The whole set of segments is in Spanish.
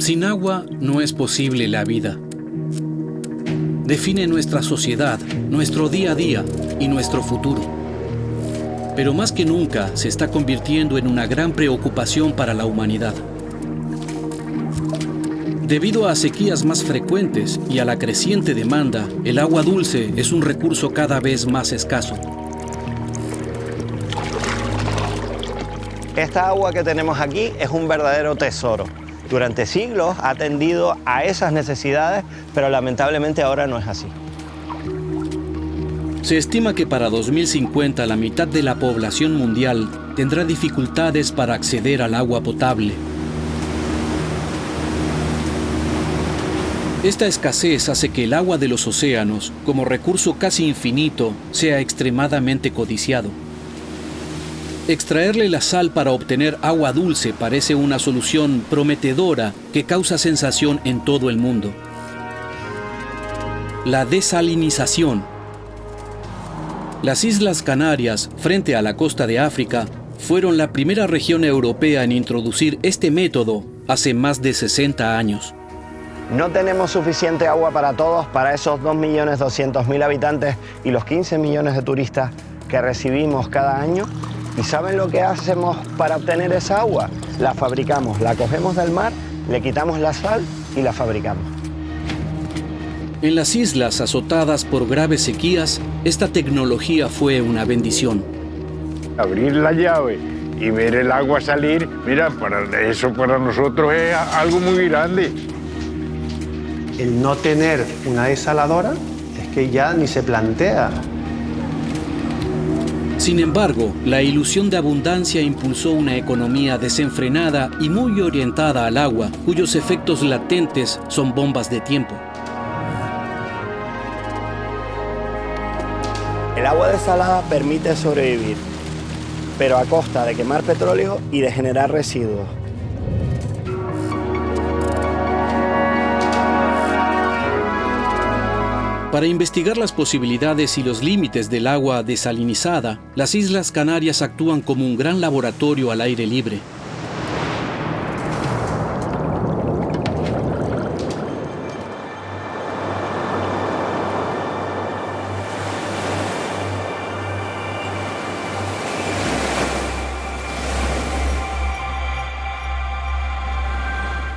Sin agua no es posible la vida. Define nuestra sociedad, nuestro día a día y nuestro futuro. Pero más que nunca se está convirtiendo en una gran preocupación para la humanidad. Debido a sequías más frecuentes y a la creciente demanda, el agua dulce es un recurso cada vez más escaso. Esta agua que tenemos aquí es un verdadero tesoro. Durante siglos ha atendido a esas necesidades, pero lamentablemente ahora no es así. Se estima que para 2050 la mitad de la población mundial tendrá dificultades para acceder al agua potable. Esta escasez hace que el agua de los océanos, como recurso casi infinito, sea extremadamente codiciado. Extraerle la sal para obtener agua dulce parece una solución prometedora que causa sensación en todo el mundo. La desalinización. Las Islas Canarias, frente a la costa de África, fueron la primera región europea en introducir este método hace más de 60 años. No tenemos suficiente agua para todos, para esos 2.200.000 habitantes y los 15 millones de turistas que recibimos cada año. ¿Y saben lo que hacemos para obtener esa agua? La fabricamos, la cogemos del mar, le quitamos la sal y la fabricamos. En las islas azotadas por graves sequías, esta tecnología fue una bendición. Abrir la llave y ver el agua salir, mira, eso para nosotros es algo muy grande. El no tener una desaladora es que ya ni se plantea. Sin embargo, la ilusión de abundancia impulsó una economía desenfrenada y muy orientada al agua, cuyos efectos latentes son bombas de tiempo. El agua desalada permite sobrevivir, pero a costa de quemar petróleo y de generar residuos. Para investigar las posibilidades y los límites del agua desalinizada, las Islas Canarias actúan como un gran laboratorio al aire libre.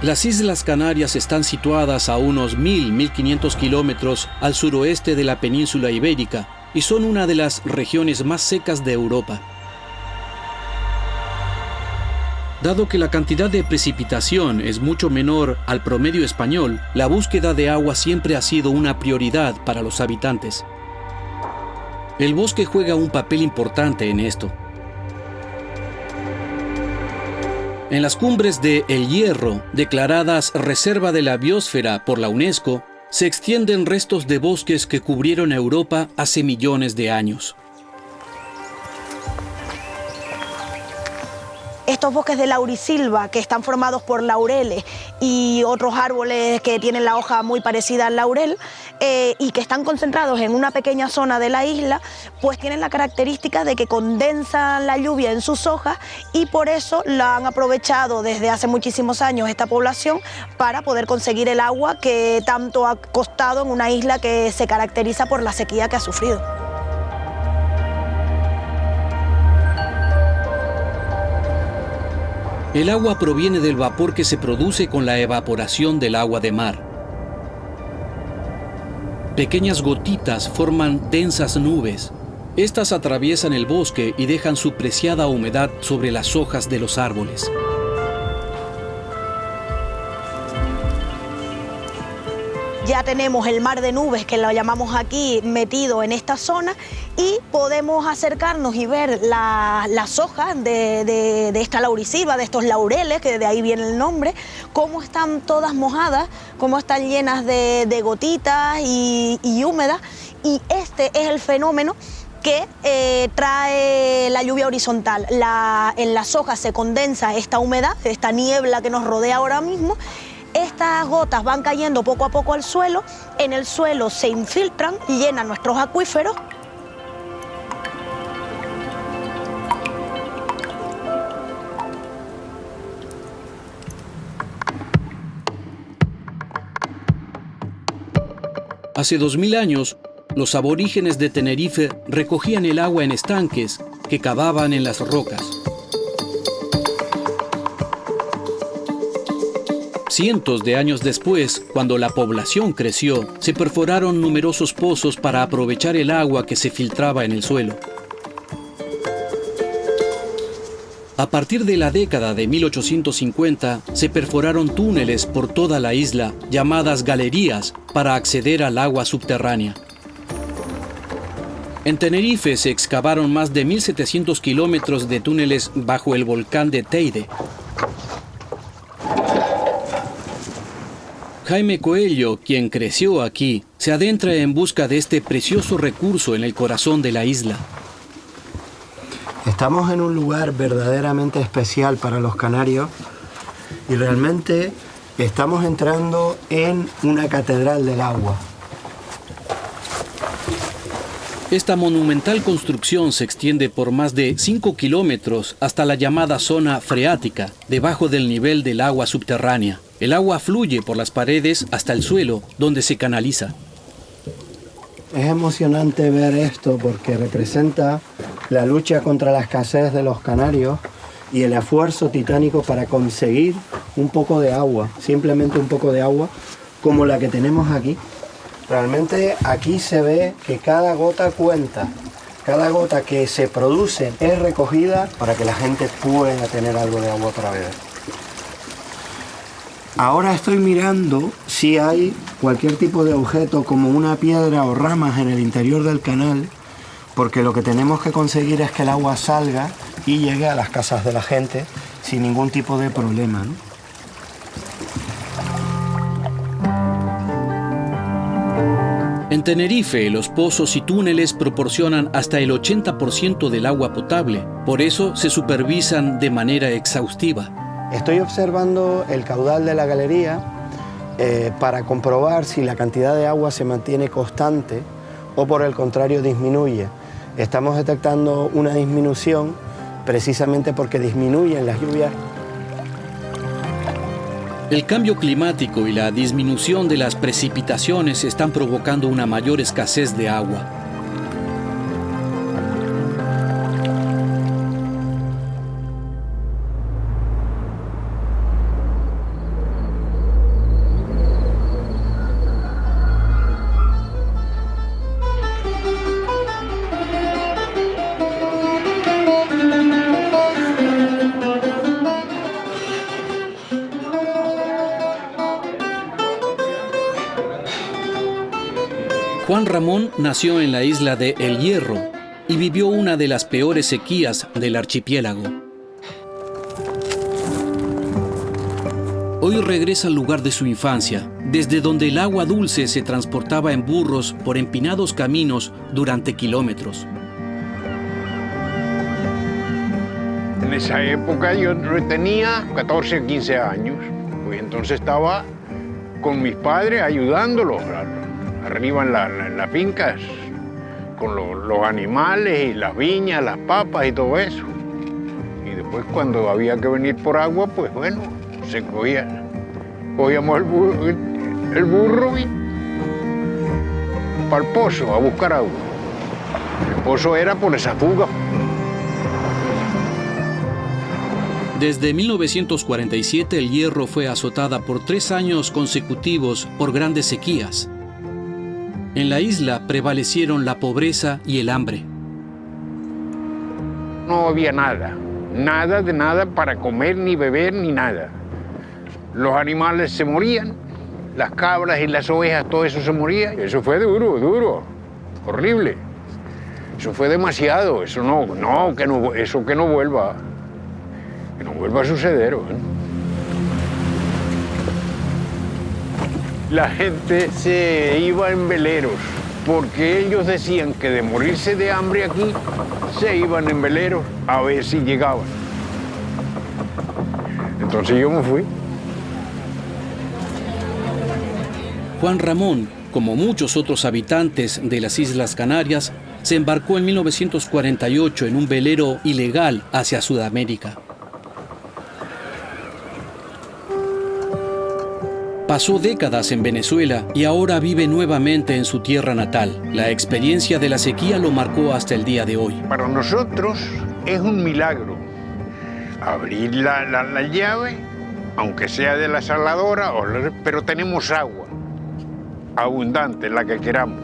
Las Islas Canarias están situadas a unos 1.500 kilómetros al suroeste de la península ibérica y son una de las regiones más secas de Europa. Dado que la cantidad de precipitación es mucho menor al promedio español, la búsqueda de agua siempre ha sido una prioridad para los habitantes. El bosque juega un papel importante en esto. En las cumbres de El Hierro, declaradas Reserva de la Biosfera por la UNESCO, se extienden restos de bosques que cubrieron Europa hace millones de años. Estos bosques de laurisilva, que están formados por laureles y otros árboles que tienen la hoja muy parecida al laurel, y que están concentrados en una pequeña zona de la isla, pues tienen la característica de que condensan la lluvia en sus hojas y por eso la han aprovechado desde hace muchísimos años esta población para poder conseguir el agua que tanto ha costado en una isla que se caracteriza por la sequía que ha sufrido. El agua proviene del vapor que se produce con la evaporación del agua de mar. Pequeñas gotitas forman densas nubes. Estas atraviesan el bosque y dejan su preciada humedad sobre las hojas de los árboles. Ya tenemos el mar de nubes, que lo llamamos aquí, metido en esta zona y podemos acercarnos y ver las hojas de esta laurisilva, de estos laureles, que de ahí viene el nombre, cómo están todas mojadas, cómo están llenas de gotitas y húmedas. Y este es el fenómeno que trae la lluvia horizontal. En las hojas se condensa esta humedad, esta niebla que nos rodea ahora mismo. Estas gotas van cayendo poco a poco al suelo, en el suelo se infiltran y llenan nuestros acuíferos. Hace 2000 años, los aborígenes de Tenerife recogían el agua en estanques que cavaban en las rocas. Cientos de años después, cuando la población creció, se perforaron numerosos pozos para aprovechar el agua que se filtraba en el suelo. A partir de la década de 1850, se perforaron túneles por toda la isla, llamadas galerías, para acceder al agua subterránea. En Tenerife se excavaron más de 1.700 kilómetros de túneles bajo el volcán de Teide. Jaime Coelho, quien creció aquí, se adentra en busca de este precioso recurso en el corazón de la isla. Estamos en un lugar verdaderamente especial para los canarios y realmente estamos entrando en una catedral del agua. Esta monumental construcción se extiende por más de 5 kilómetros hasta la llamada zona freática, debajo del nivel del agua subterránea. El agua fluye por las paredes hasta el suelo, donde se canaliza. Es emocionante ver esto porque representa la lucha contra la escasez de los canarios y el esfuerzo titánico para conseguir un poco de agua, simplemente un poco de agua, como la que tenemos aquí. Realmente aquí se ve que cada gota cuenta, cada gota que se produce es recogida para que la gente pueda tener algo de agua para beber. Ahora estoy mirando si hay cualquier tipo de objeto como una piedra o ramas en el interior del canal, porque lo que tenemos que conseguir es que el agua salga y llegue a las casas de la gente sin ningún tipo de problema, ¿no? En Tenerife, los pozos y túneles proporcionan hasta el 80% del agua potable. Por eso se supervisan de manera exhaustiva. Estoy observando el caudal de la galería para comprobar si la cantidad de agua se mantiene constante o por el contrario disminuye. Estamos detectando una disminución precisamente porque disminuyen las lluvias. El cambio climático y la disminución de las precipitaciones están provocando una mayor escasez de agua. Juan Ramón nació en la isla de El Hierro y vivió una de las peores sequías del archipiélago. Hoy regresa al lugar de su infancia, desde donde el agua dulce se transportaba en burros por empinados caminos durante kilómetros. En esa época yo tenía 14 o 15 años, pues entonces estaba con mis padres ayudándolos arriba en las fincas, con los animales y las viñas, las papas y todo eso. Y después cuando había que venir por agua, pues bueno, se cogíamos el burro y para el pozo a buscar agua. El pozo era por esa fuga. Desde 1947 El Hierro fue azotada por 3 años consecutivos por grandes sequías. En la isla prevalecieron la pobreza y el hambre. No había nada de nada para comer, ni beber, ni nada. Los animales se morían, las cabras y las ovejas, todo eso se moría. Eso fue duro, horrible. Eso fue demasiado, eso que no vuelva a suceder. La gente se iba en veleros, porque ellos decían que de morirse de hambre aquí, se iban en veleros a ver si llegaban. Entonces yo me fui. Juan Ramón, como muchos otros habitantes de las Islas Canarias, se embarcó en 1948 en un velero ilegal hacia Sudamérica. Pasó décadas en Venezuela y ahora vive nuevamente en su tierra natal. La experiencia de la sequía lo marcó hasta el día de hoy. Para nosotros es un milagro abrir la llave, aunque sea de la saladora, pero tenemos agua abundante, la que queramos.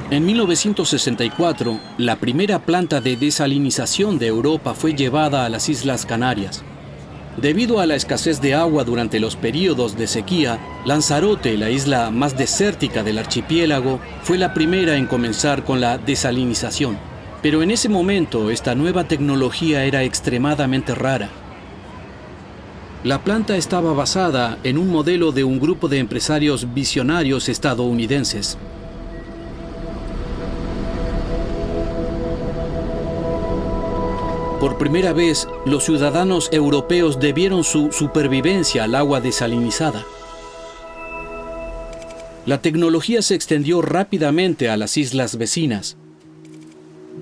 En 1964, la primera planta de desalinización de Europa fue llevada a las Islas Canarias. Debido a la escasez de agua durante los períodos de sequía, Lanzarote, la isla más desértica del archipiélago, fue la primera en comenzar con la desalinización. Pero en ese momento, esta nueva tecnología era extremadamente rara. La planta estaba basada en un modelo de un grupo de empresarios visionarios estadounidenses. Por primera vez, los ciudadanos europeos debieron su supervivencia al agua desalinizada. La tecnología se extendió rápidamente a las islas vecinas.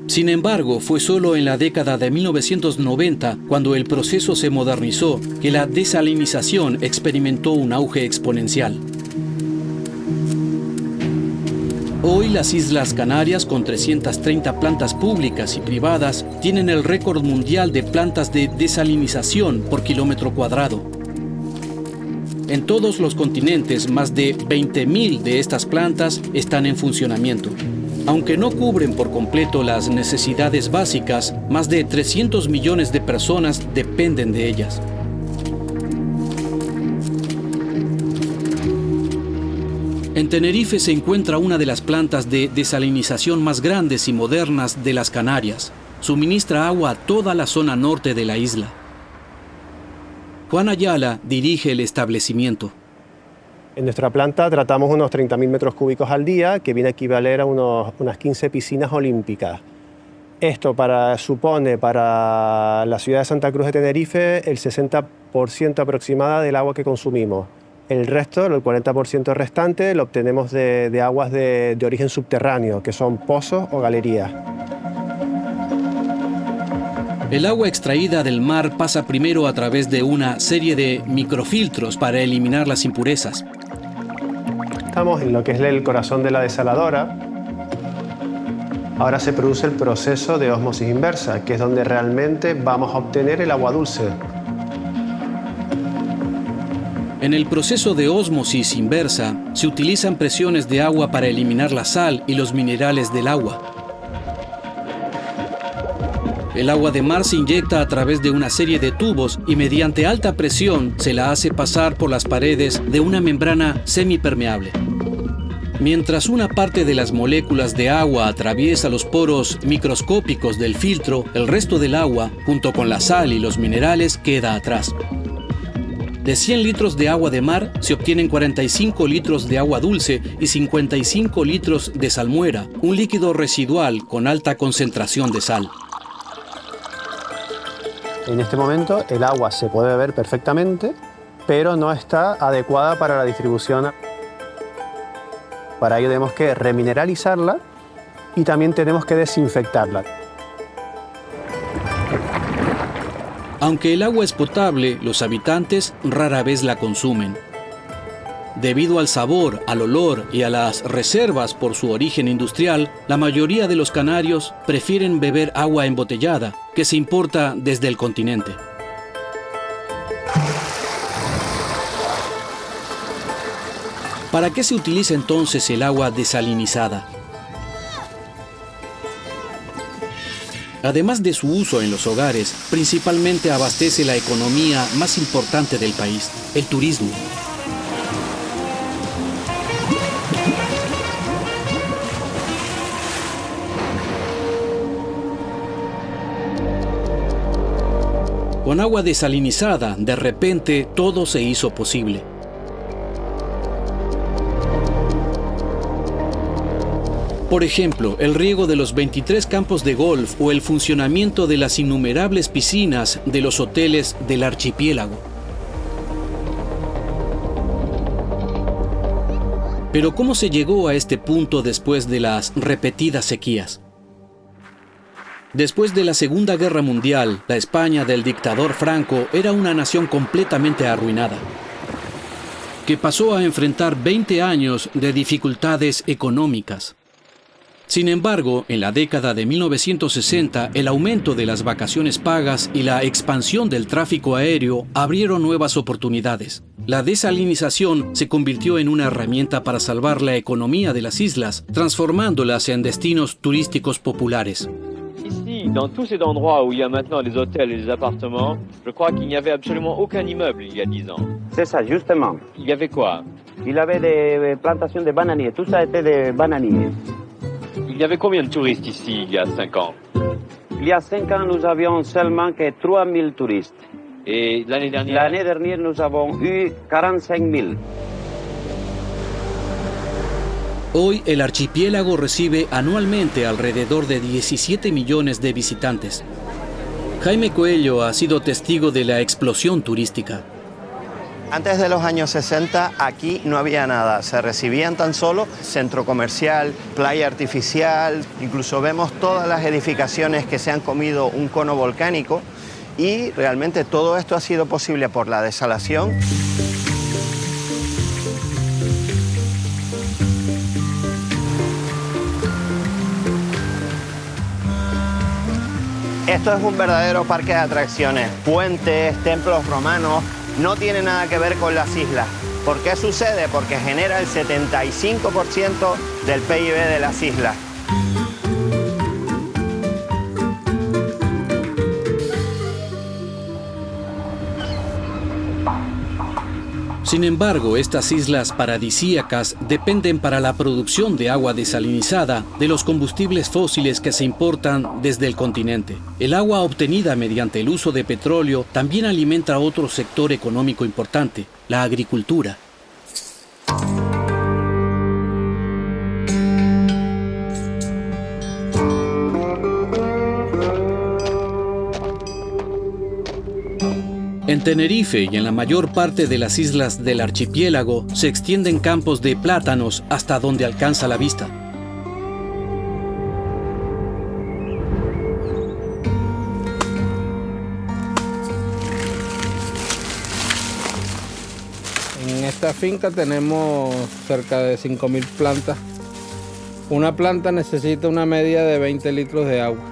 Sin embargo, fue solo en la década de 1990, cuando el proceso se modernizó, que la desalinización experimentó un auge exponencial. Hoy las Islas Canarias, con 330 plantas públicas y privadas, tienen el récord mundial de plantas de desalinización por kilómetro cuadrado. En todos los continentes, más de 20.000 de estas plantas están en funcionamiento. Aunque no cubren por completo las necesidades básicas, más de 300 millones de personas dependen de ellas. En Tenerife se encuentra una de las plantas de desalinización más grandes y modernas de las Canarias. Suministra agua a toda la zona norte de la isla. Juan Ayala dirige el establecimiento. En nuestra planta tratamos unos 30.000 metros cúbicos al día, que viene a equivaler a unas 15 piscinas olímpicas. Esto supone para la ciudad de Santa Cruz de Tenerife el 60% aproximada del agua que consumimos. El resto, el 40% restante, lo obtenemos de aguas de origen subterráneo, que son pozos o galerías. El agua extraída del mar pasa primero a través de una serie de microfiltros para eliminar las impurezas. Estamos en lo que es el corazón de la desaladora. Ahora se produce el proceso de ósmosis inversa, que es donde realmente vamos a obtener el agua dulce. En el proceso de ósmosis inversa, se utilizan presiones de agua para eliminar la sal y los minerales del agua. El agua de mar se inyecta a través de una serie de tubos y mediante alta presión se la hace pasar por las paredes de una membrana semipermeable. Mientras una parte de las moléculas de agua atraviesa los poros microscópicos del filtro, el resto del agua, junto con la sal y los minerales, queda atrás. De 100 litros de agua de mar se obtienen 45 litros de agua dulce y 55 litros de salmuera, un líquido residual con alta concentración de sal. En este momento el agua se puede beber perfectamente, pero no está adecuada para la distribución. Para ello tenemos que remineralizarla y también tenemos que desinfectarla. Aunque el agua es potable, los habitantes rara vez la consumen. Debido al sabor, al olor y a las reservas por su origen industrial, la mayoría de los canarios prefieren beber agua embotellada, que se importa desde el continente. ¿Para qué se utiliza entonces el agua desalinizada? Además de su uso en los hogares, principalmente abastece la economía más importante del país, el turismo. Con agua desalinizada, de repente, todo se hizo posible. Por ejemplo, el riego de los 23 campos de golf o el funcionamiento de las innumerables piscinas de los hoteles del archipiélago. Pero ¿cómo se llegó a este punto después de las repetidas sequías? Después de la Segunda Guerra Mundial, la España del dictador Franco era una nación completamente arruinada, que pasó a enfrentar 20 años de dificultades económicas. Sin embargo, en la década de 1960, el aumento de las vacaciones pagas y la expansión del tráfico aéreo abrieron nuevas oportunidades. La desalinización se convirtió en una herramienta para salvar la economía de las islas, transformándolas en destinos turísticos populares. Ici, dans tous ces endroits où il y a maintenant les hôtels et les appartements, je crois qu'il n'y avait absolument aucun immeuble il y a 10 ans. C'est ça, justement. Il y avait quoi? Il y avait des plantations de bananiers. Tout ça était des bananiers. Il y avait combien de touristes ici il y a 5 ans? Il y a 5 ans, nous avions seulement que 3000 touristes. Et l'année dernière? L'année dernière, nous avons eu 45 000. Hoy el archipiélago recibe anualmente alrededor de 17 millones de visitantes. Jaime Coello ha sido testigo de la explosión turística. Antes de los años 60 aquí no había nada, se recibían tan solo centro comercial, playa artificial, incluso vemos todas las edificaciones que se han comido un cono volcánico y realmente todo esto ha sido posible por la desalación. Esto es un verdadero parque de atracciones, puentes, templos romanos, no tiene nada que ver con las islas. ¿Por qué sucede? Porque genera el 75% del PIB de las islas. Sin embargo, estas islas paradisíacas dependen para la producción de agua desalinizada de los combustibles fósiles que se importan desde el continente. El agua obtenida mediante el uso de petróleo también alimenta otro sector económico importante, la agricultura. En Tenerife y en la mayor parte de las islas del archipiélago se extienden campos de plátanos hasta donde alcanza la vista. En esta finca tenemos cerca de 5.000 plantas. Una planta necesita una media de 20 litros de agua,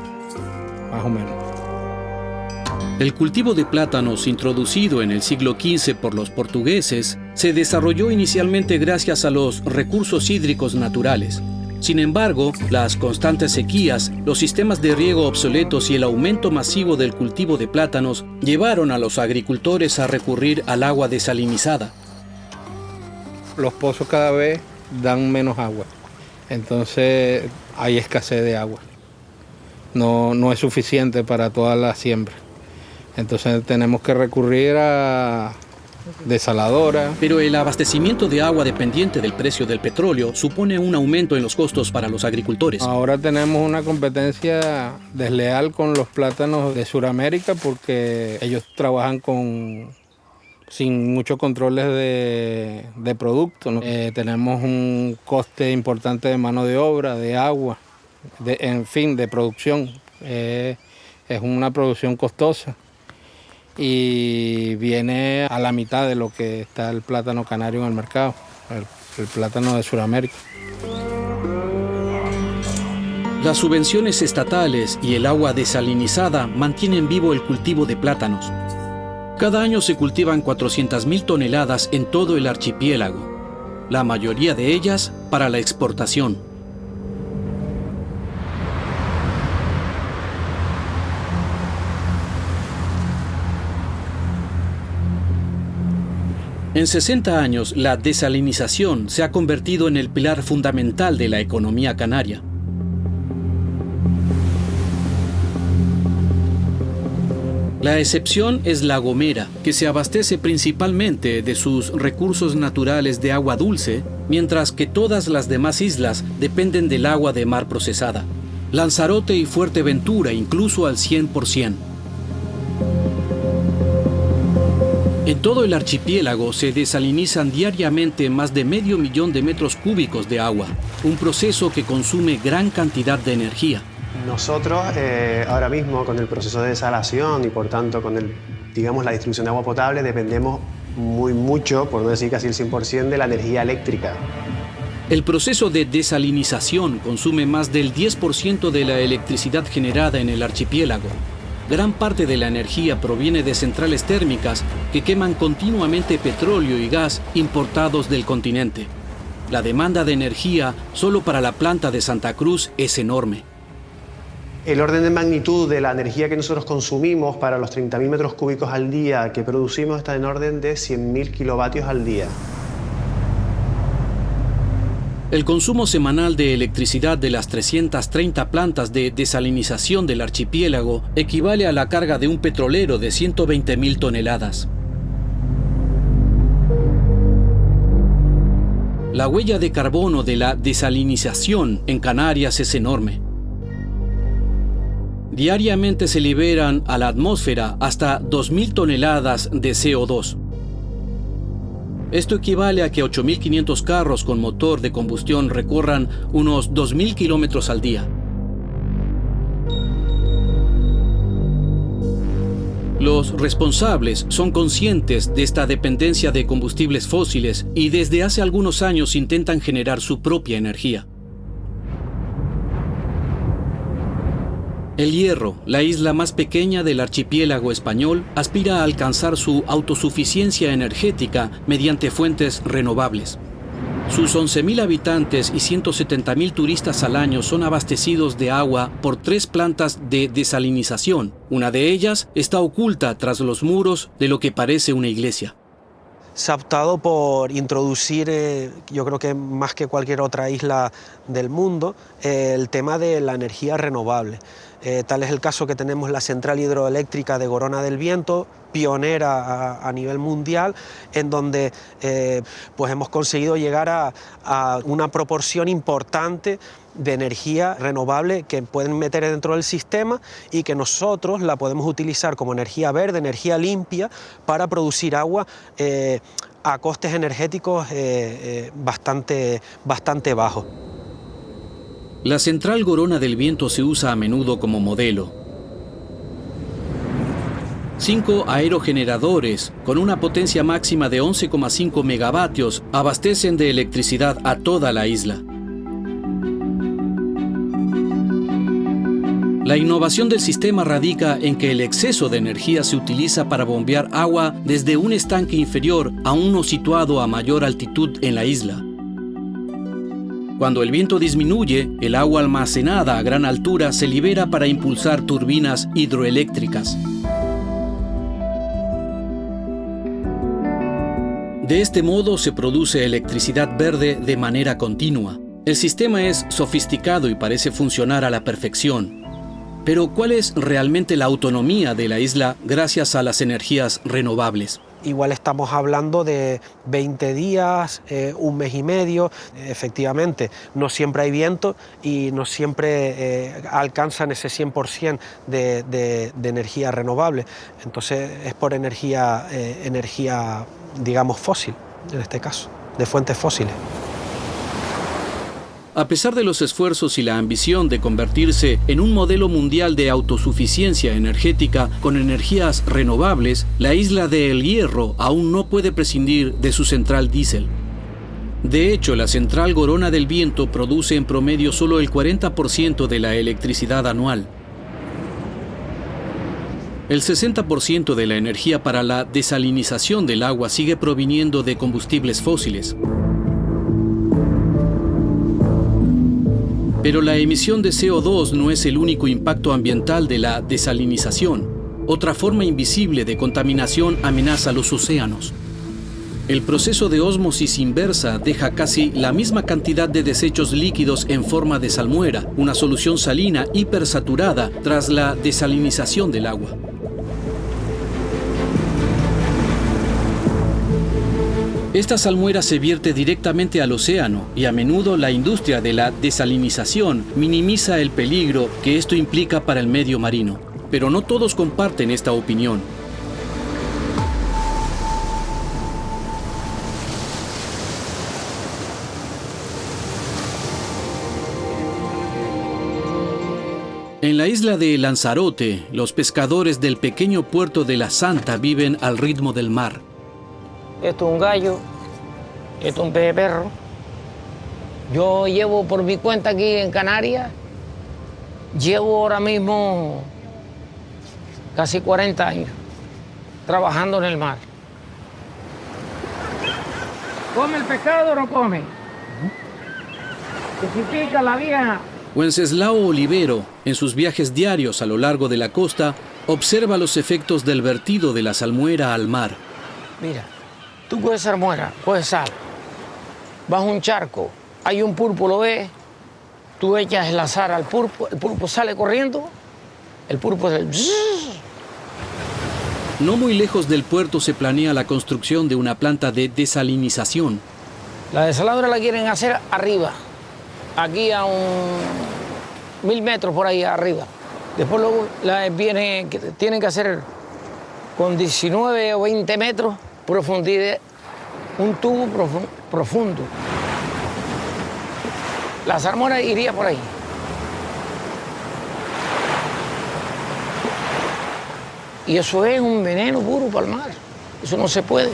más o menos. El cultivo de plátanos, introducido en el siglo XV por los portugueses, se desarrolló inicialmente gracias a los recursos hídricos naturales. Sin embargo, las constantes sequías, los sistemas de riego obsoletos y el aumento masivo del cultivo de plátanos llevaron a los agricultores a recurrir al agua desalinizada. Los pozos cada vez dan menos agua, entonces hay escasez de agua. No es suficiente para toda la siembra. Entonces tenemos que recurrir a desaladoras. Pero el abastecimiento de agua dependiente del precio del petróleo supone un aumento en los costos para los agricultores. Ahora tenemos una competencia desleal con los plátanos de Sudamérica porque ellos trabajan sin muchos controles de producto, ¿no? Tenemos un coste importante de mano de obra, de agua, de producción. Es una producción costosa. Y viene a la mitad de lo que está el plátano canario en el mercado, el plátano de Sudamérica. Las subvenciones estatales y el agua desalinizada mantienen vivo el cultivo de plátanos. Cada año se cultivan 400.000 toneladas en todo el archipiélago, la mayoría de ellas para la exportación. En 60 años, la desalinización se ha convertido en el pilar fundamental de la economía canaria. La excepción es La Gomera, que se abastece principalmente de sus recursos naturales de agua dulce, mientras que todas las demás islas dependen del agua de mar procesada. Lanzarote y Fuerteventura incluso al 100%. En todo el archipiélago se desalinizan diariamente más de 500.000 de metros cúbicos de agua, un proceso que consume gran cantidad de energía. Nosotros ahora mismo con el proceso de desalación y por tanto con la distribución de agua potable dependemos mucho, por no decir casi el 100%, de la energía eléctrica. El proceso de desalinización consume más del 10% de la electricidad generada en el archipiélago. Gran parte de la energía proviene de centrales térmicas que queman continuamente petróleo y gas importados del continente. La demanda de energía solo para la planta de Santa Cruz es enorme. El orden de magnitud de la energía que nosotros consumimos para los 30.000 metros cúbicos al día que producimos está en orden de 100.000 kilovatios al día. El consumo semanal de electricidad de las 330 plantas de desalinización del archipiélago equivale a la carga de un petrolero de 120.000 toneladas. La huella de carbono de la desalinización en Canarias es enorme. Diariamente se liberan a la atmósfera hasta 2.000 toneladas de CO2. Esto equivale a que 8.500 carros con motor de combustión recorran unos 2.000 kilómetros al día. Los responsables son conscientes de esta dependencia de combustibles fósiles y desde hace algunos años intentan generar su propia energía. El Hierro, la isla más pequeña del archipiélago español, aspira a alcanzar su autosuficiencia energética mediante fuentes renovables. Sus 11.000 habitantes y 170.000 turistas al año son abastecidos de agua por 3 plantas de desalinización. Una de ellas está oculta tras los muros de lo que parece una iglesia. Se ha optado por introducir, yo creo que más que cualquier otra isla del mundo, el tema de la energía renovable. Tal es el caso que tenemos la central hidroeléctrica de Gorona del Viento, pionera a nivel mundial, en donde pues hemos conseguido llegar a una proporción importante de energía renovable que pueden meter dentro del sistema y que nosotros la podemos utilizar como energía verde, energía limpia, para producir agua a costes energéticos bastante bajos. La central Gorona del Viento se usa a menudo como modelo. 5 aerogeneradores con una potencia máxima de 11,5 megavatios abastecen de electricidad a toda la isla. La innovación del sistema radica en que el exceso de energía se utiliza para bombear agua desde un estanque inferior a uno situado a mayor altitud en la isla. Cuando el viento disminuye, el agua almacenada a gran altura se libera para impulsar turbinas hidroeléctricas. De este modo se produce electricidad verde de manera continua. El sistema es sofisticado y parece funcionar a la perfección. Pero ¿cuál es realmente la autonomía de la isla gracias a las energías renovables? Igual estamos hablando de 20 días, un mes y medio. Efectivamente, no siempre hay viento y no siempre alcanzan ese 100% de energía renovable. Entonces es por energía, digamos, fósil, en este caso, de fuentes fósiles. A pesar de los esfuerzos y la ambición de convertirse en un modelo mundial de autosuficiencia energética con energías renovables, la isla de El Hierro aún no puede prescindir de su central diésel. De hecho, la central Gorona del Viento produce en promedio solo el 40% de la electricidad anual. El 60% de la energía para la desalinización del agua sigue proviniendo de combustibles fósiles. Pero la emisión de CO2 no es el único impacto ambiental de la desalinización. Otra forma invisible de contaminación amenaza los océanos. El proceso de ósmosis inversa deja casi la misma cantidad de desechos líquidos en forma de salmuera, una solución salina hipersaturada tras la desalinización del agua. Esta salmuera se vierte directamente al océano y a menudo la industria de la desalinización minimiza el peligro que esto implica para el medio marino. Pero no todos comparten esta opinión. En la isla de Lanzarote, los pescadores del pequeño puerto de La Santa viven al ritmo del mar. Esto es un gallo, esto es un pez de perro. Yo llevo por mi cuenta aquí en Canarias, llevo ahora mismo casi 40 años trabajando en el mar. ¿Come el pescado o no come? Que si pica la vieja. Wenceslao Olivero, en sus viajes diarios a lo largo de la costa, observa los efectos del vertido de la salmuera al mar. Mira, tú coges salmuera, coges sal, vas a un charco, hay un pulpo, lo ves, tú echas el azar al pulpo, el pulpo sale corriendo, el pulpo es el... No muy lejos del puerto se planea la construcción de una planta de desalinización. La desaladora la quieren hacer arriba, aquí a 1000 metros por ahí arriba. Después luego tienen que hacer con 19 o 20 metros profundidad, un tubo profundo. La salmuera iría por ahí. Y eso es un veneno puro para el mar. Eso no se puede.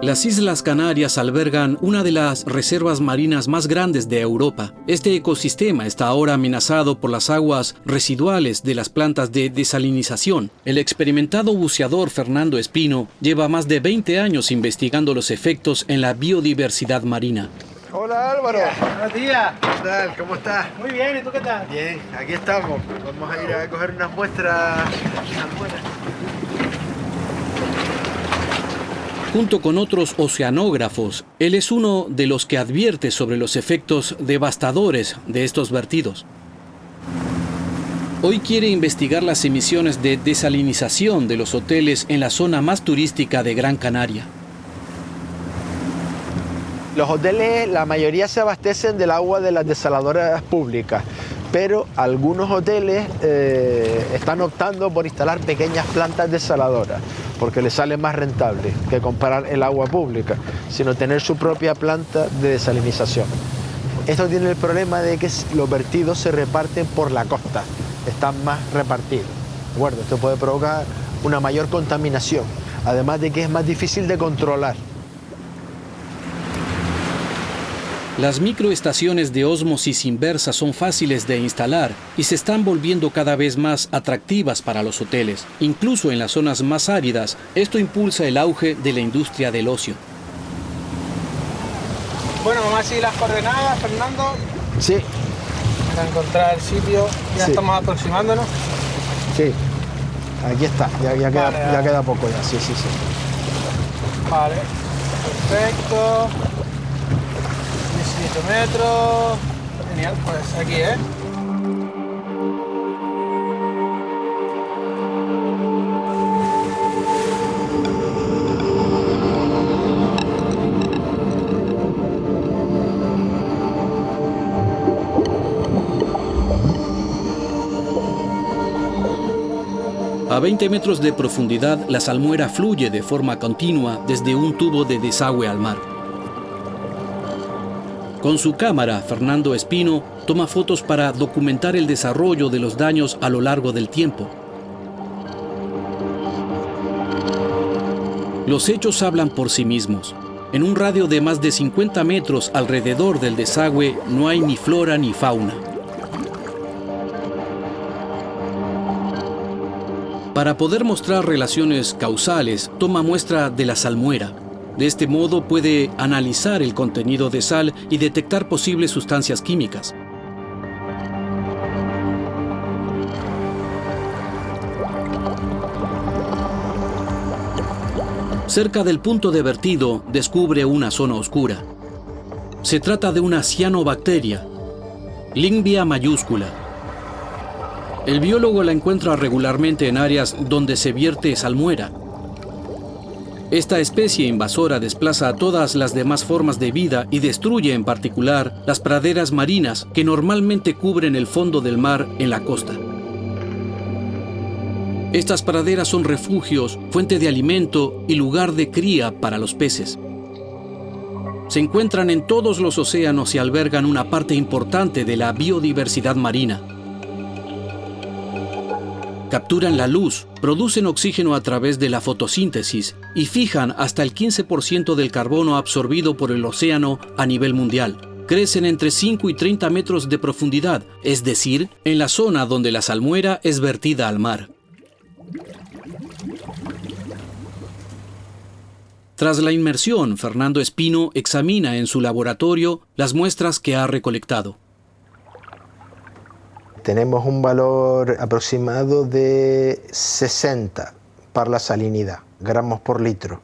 Las Islas Canarias albergan una de las reservas marinas más grandes de Europa. Este ecosistema está ahora amenazado por las aguas residuales de las plantas de desalinización. El experimentado buceador Fernando Espino lleva más de 20 años investigando los efectos en la biodiversidad marina. Hola Álvaro. Buenos días. ¿Qué tal? ¿Cómo estás? Muy bien, ¿y tú qué tal? Bien, aquí estamos. Vamos a ir a coger unas muestras buenas. Junto con otros oceanógrafos, él es uno de los que advierte sobre los efectos devastadores de estos vertidos. Hoy quiere investigar las emisiones de desalinización de los hoteles en la zona más turística de Gran Canaria. Los hoteles, la mayoría se abastecen del agua de las desaladoras públicas, pero algunos hoteles están optando por instalar pequeñas plantas desaladoras, porque les sale más rentable que comprar el agua pública, sino tener su propia planta de desalinización. Esto tiene el problema de que los vertidos se reparten por la costa, están más repartidos. ¿De acuerdo? Esto puede provocar una mayor contaminación, además de que es más difícil de controlar. Las microestaciones de ósmosis inversa son fáciles de instalar y se están volviendo cada vez más atractivas para los hoteles. Incluso en las zonas más áridas, esto impulsa el auge de la industria del ocio. Bueno, vamos a seguir las coordenadas, Fernando. Sí. Para encontrar el sitio, ya sí. Estamos aproximándonos. Sí, aquí está, ya queda poco ya, sí. Vale, perfecto. 17 metros. Genial, pues aquí, A 20 metros de profundidad, la salmuera fluye de forma continua desde un tubo de desagüe al mar. Con su cámara, Fernando Espino toma fotos para documentar el desarrollo de los daños a lo largo del tiempo. Los hechos hablan por sí mismos. En un radio de más de 50 metros alrededor del desagüe no hay ni flora ni fauna. Para poder mostrar relaciones causales, toma muestra de la salmuera. De este modo puede analizar el contenido de sal y detectar posibles sustancias químicas. Cerca del punto de vertido descubre una zona oscura. Se trata de una cianobacteria, Lyngbia mayúscula. El biólogo la encuentra regularmente en áreas donde se vierte salmuera. Esta especie invasora desplaza a todas las demás formas de vida y destruye en particular las praderas marinas que normalmente cubren el fondo del mar en la costa. Estas praderas son refugios, fuente de alimento y lugar de cría para los peces. Se encuentran en todos los océanos y albergan una parte importante de la biodiversidad marina. Capturan la luz, producen oxígeno a través de la fotosíntesis y fijan hasta el 15% del carbono absorbido por el océano a nivel mundial. Crecen entre 5 y 30 metros de profundidad, es decir, en la zona donde la salmuera es vertida al mar. Tras la inmersión, Fernando Espino examina en su laboratorio las muestras que ha recolectado. Tenemos un valor aproximado de 60 para la salinidad, gramos por litro,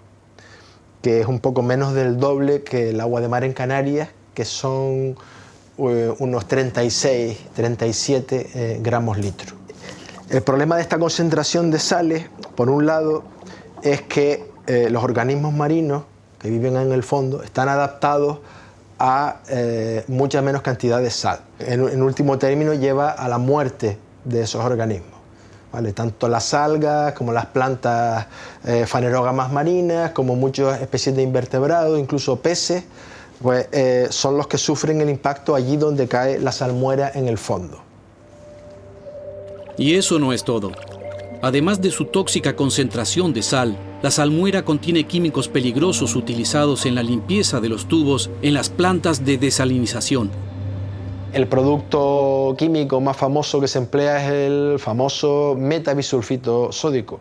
que es un poco menos del doble que el agua de mar en Canarias, que son unos 36, 37 gramos litro. El problema de esta concentración de sales, por un lado, es que los organismos marinos que viven en el fondo están adaptados a mucha menos cantidad de sal. En último término, lleva a la muerte de esos organismos, ¿vale? Tanto las algas como las plantas fanerógamas marinas, como muchas especies de invertebrados, incluso peces, pues, son los que sufren el impacto allí donde cae la salmuera en el fondo. Y eso no es todo. Además de su tóxica concentración de sal, la salmuera contiene químicos peligrosos utilizados en la limpieza de los tubos en las plantas de desalinización. El producto químico más famoso que se emplea es el famoso metabisulfito sódico.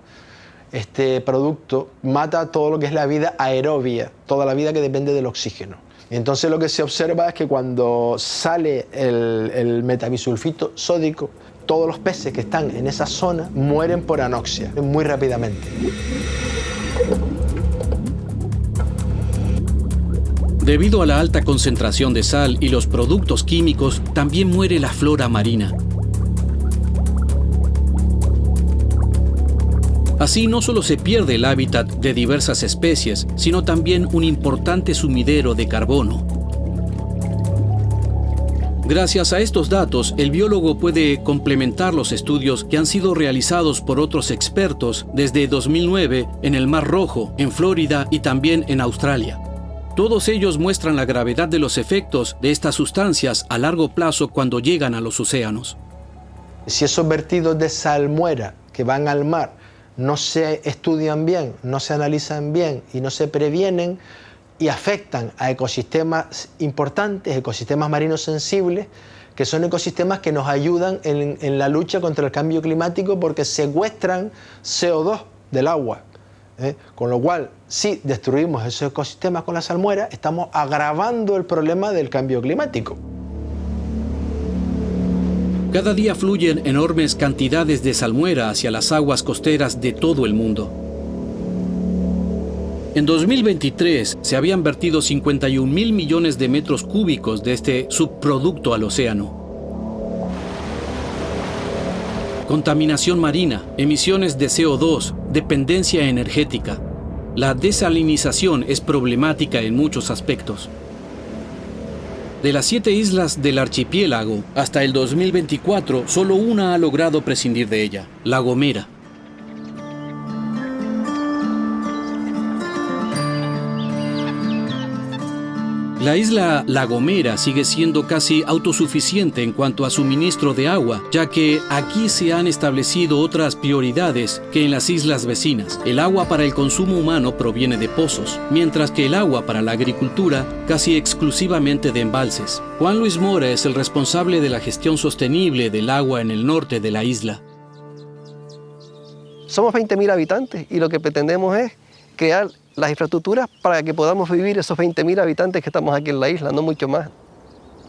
Este producto mata todo lo que es la vida aerobia, toda la vida que depende del oxígeno. Entonces lo que se observa es que cuando sale el metabisulfito sódico, todos los peces que están en esa zona mueren por anoxia muy rápidamente. Debido a la alta concentración de sal y los productos químicos, también muere la flora marina. Así no solo se pierde el hábitat de diversas especies, sino también un importante sumidero de carbono. Gracias a estos datos, el biólogo puede complementar los estudios que han sido realizados por otros expertos desde 2009 en el Mar Rojo, en Florida y también en Australia. Todos ellos muestran la gravedad de los efectos de estas sustancias a largo plazo cuando llegan a los océanos. Si esos vertidos de salmuera que van al mar no se estudian bien, no se analizan bien y no se previenen, y afectan a ecosistemas importantes, ecosistemas marinos sensibles, que son ecosistemas que nos ayudan en la lucha contra el cambio climático porque secuestran CO2 del agua. Con lo cual, si destruimos esos ecosistemas con la salmuera, estamos agravando el problema del cambio climático. Cada día fluyen enormes cantidades de salmuera hacia las aguas costeras de todo el mundo. En 2023 se habían vertido 51.000 millones de metros cúbicos de este subproducto al océano. Contaminación marina, emisiones de CO2, dependencia energética. La desalinización es problemática en muchos aspectos. De las 7 islas del archipiélago, hasta el 2024, solo una ha logrado prescindir de ella, La Gomera. La isla La Gomera sigue siendo casi autosuficiente en cuanto a suministro de agua, ya que aquí se han establecido otras prioridades que en las islas vecinas. El agua para el consumo humano proviene de pozos, mientras que el agua para la agricultura casi exclusivamente de embalses. Juan Luis Mora es el responsable de la gestión sostenible del agua en el norte de la isla. Somos 20.000 habitantes y lo que pretendemos es crear las infraestructuras para que podamos vivir esos 20.000 habitantes que estamos aquí en la isla, no mucho más.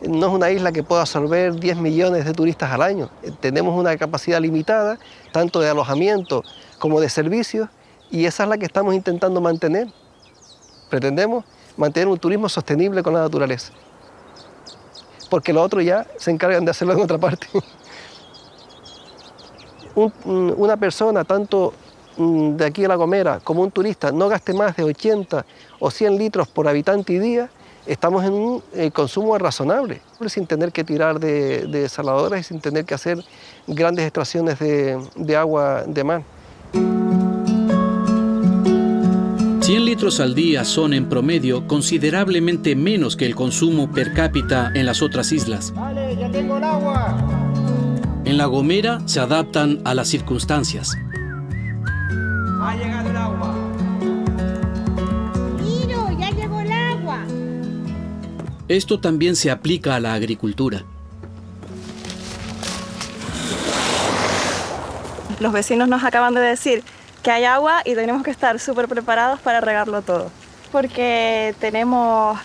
No es una isla que pueda absorber 10 millones de turistas al año. Tenemos una capacidad limitada, tanto de alojamiento como de servicios, y esa es la que estamos intentando mantener. Pretendemos mantener un turismo sostenible con la naturaleza, porque los otros ya se encargan de hacerlo en otra parte. Una persona, tanto de aquí a La Gomera, como un turista, no gaste más de 80 o 100 litros por habitante y día, estamos en un consumo razonable, sin tener que tirar de desaladoras y sin tener que hacer grandes extracciones de agua de mar. 100 litros al día son, en promedio, considerablemente menos que el consumo per cápita en las otras islas. Vale, ya tengo el agua. En La Gomera se adaptan a las circunstancias. Ha llegado el agua. Miro, ya llegó el agua. Esto también se aplica a la agricultura. Los vecinos nos acaban de decir que hay agua y tenemos que estar súper preparados para regarlo todo. Porque tenemos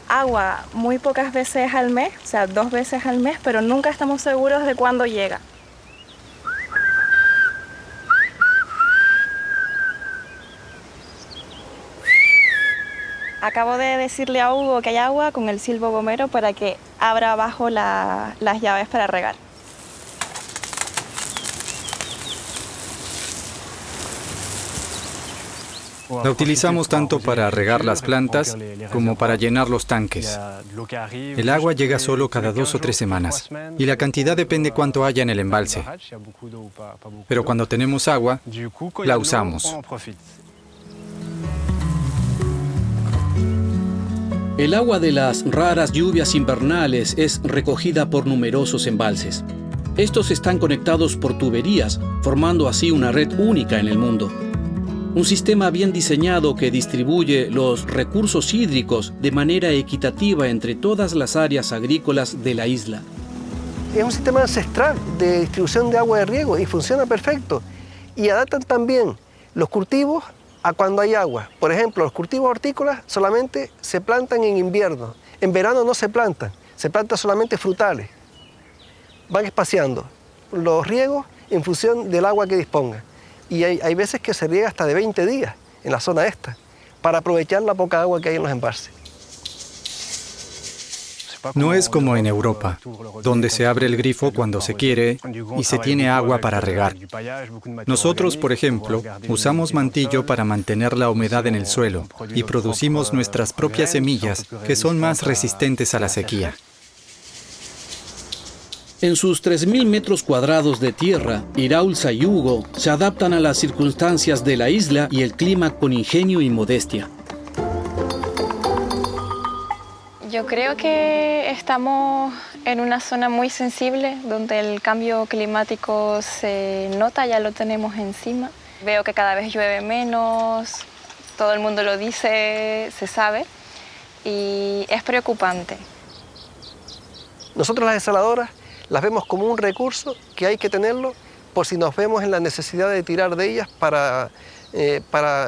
agua muy pocas veces al mes, o sea, 2 veces al mes, pero nunca estamos seguros de cuándo llega. Acabo de decirle a Hugo que hay agua con el silbo gomero para que abra abajo las llaves para regar. La utilizamos tanto para regar las plantas como para llenar los tanques. El agua llega solo cada 2 o 3 semanas y la cantidad depende cuánto haya en el embalse. Pero cuando tenemos agua, la usamos. El agua de las raras lluvias invernales es recogida por numerosos embalses. Estos están conectados por tuberías, formando así una red única en el mundo. Un sistema bien diseñado que distribuye los recursos hídricos de manera equitativa entre todas las áreas agrícolas de la isla. Es un sistema ancestral de distribución de agua de riego y funciona perfecto. Y adaptan también los cultivos a cuando hay agua. Por ejemplo, los cultivos hortícolas solamente se plantan en invierno. En verano no se plantan solamente frutales. Van espaciando los riegos en función del agua que dispongan. Y hay veces que se riega hasta de 20 días en la zona esta, para aprovechar la poca agua que hay en los embalses. No es como en Europa, donde se abre el grifo cuando se quiere y se tiene agua para regar. Nosotros, por ejemplo, usamos mantillo para mantener la humedad en el suelo y producimos nuestras propias semillas, que son más resistentes a la sequía. En sus 3.000 metros cuadrados de tierra, Iraultza y Hugo se adaptan a las circunstancias de la isla y el clima con ingenio y modestia. Yo creo que estamos en una zona muy sensible, donde el cambio climático se nota, ya lo tenemos encima. Veo que cada vez llueve menos, todo el mundo lo dice, se sabe, y es preocupante. Nosotros las desaladoras las vemos como un recurso que hay que tenerlo por si nos vemos en la necesidad de tirar de ellas para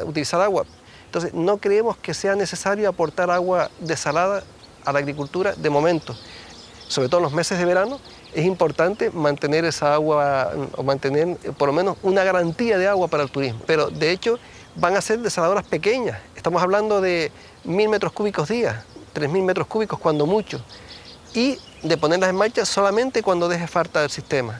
utilizar agua. Entonces, no creemos que sea necesario aportar agua desalada a la agricultura de momento. Sobre todo en los meses de verano, es importante mantener esa agua o mantener por lo menos una garantía de agua para el turismo. Pero, de hecho, van a ser desaladoras pequeñas. Estamos hablando de 1.000 metros cúbicos día, 3.000 metros cúbicos cuando mucho. Y de ponerlas en marcha solamente cuando deje falta el sistema.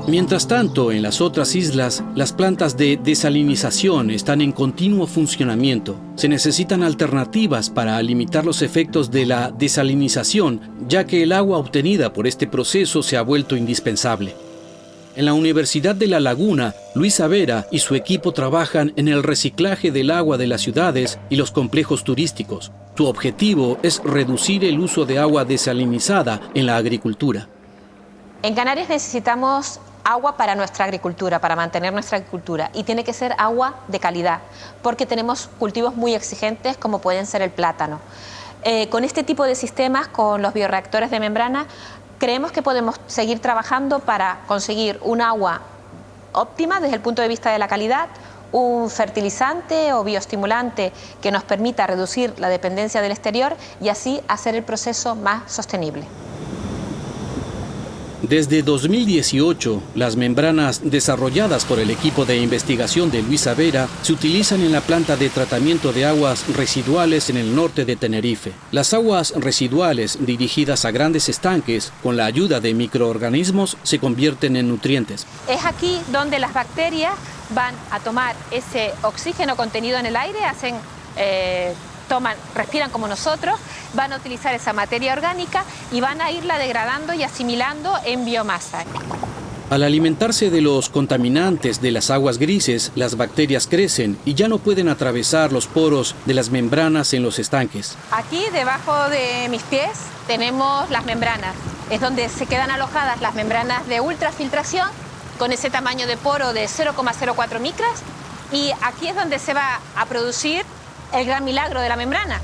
Mientras tanto, en las otras islas, las plantas de desalinización están en continuo funcionamiento. Se necesitan alternativas para limitar los efectos de la desalinización, ya que el agua obtenida por este proceso se ha vuelto indispensable. En la Universidad de La Laguna, Luis Avera y su equipo trabajan en el reciclaje del agua de las ciudades y los complejos turísticos. Su objetivo es reducir el uso de agua desalinizada en la agricultura. En Canarias necesitamos agua para nuestra agricultura, para mantener nuestra agricultura, y tiene que ser agua de calidad, porque tenemos cultivos muy exigentes como pueden ser el plátano. Con este tipo de sistemas, con los bioreactores de membrana, creemos que podemos seguir trabajando para conseguir un agua óptima desde el punto de vista de la calidad, un fertilizante o bioestimulante que nos permita reducir la dependencia del exterior y así hacer el proceso más sostenible. Desde 2018, las membranas desarrolladas por el equipo de investigación de Luis Avera se utilizan en la planta de tratamiento de aguas residuales en el norte de Tenerife. Las aguas residuales dirigidas a grandes estanques, con la ayuda de microorganismos, se convierten en nutrientes. Es aquí donde las bacterias van a tomar ese oxígeno contenido en el aire, respiran como nosotros, van a utilizar esa materia orgánica y van a irla degradando y asimilando en biomasa. Al alimentarse de los contaminantes de las aguas grises, las bacterias crecen y ya no pueden atravesar los poros de las membranas en los estanques. Aquí, debajo de mis pies, tenemos las membranas. Es donde se quedan alojadas las membranas de ultrafiltración con ese tamaño de poro de 0,04 micras, y aquí es donde se va a producir el gran milagro de la membrana.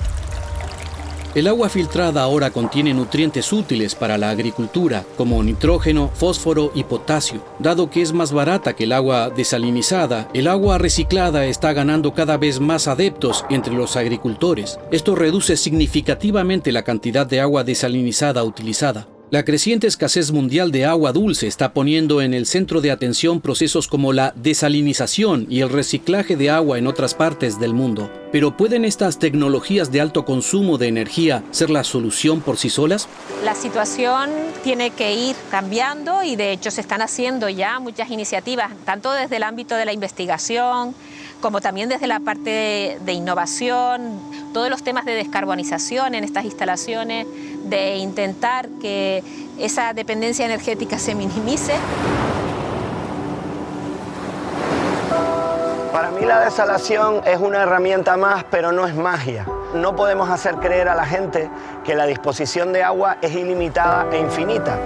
El agua filtrada ahora contiene nutrientes útiles para la agricultura, como nitrógeno, fósforo y potasio. Dado que es más barata que el agua desalinizada, el agua reciclada está ganando cada vez más adeptos entre los agricultores. Esto reduce significativamente la cantidad de agua desalinizada utilizada. La creciente escasez mundial de agua dulce está poniendo en el centro de atención procesos como la desalinización y el reciclaje de agua en otras partes del mundo. Pero ¿pueden estas tecnologías de alto consumo de energía ser la solución por sí solas? La situación tiene que ir cambiando y de hecho se están haciendo ya muchas iniciativas, tanto desde el ámbito de la investigación, como también desde la parte de innovación, todos los temas de descarbonización en estas instalaciones, de intentar que esa dependencia energética se minimice. Para mí la desalación es una herramienta más, pero no es magia. No podemos hacer creer a la gente que la disposición de agua es ilimitada e infinita.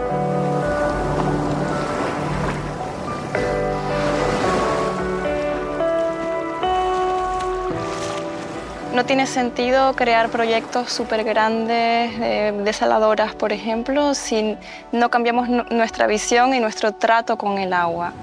No tiene sentido crear proyectos súper grandes, desaladoras, por ejemplo, si no cambiamos nuestra visión y nuestro trato con el agua.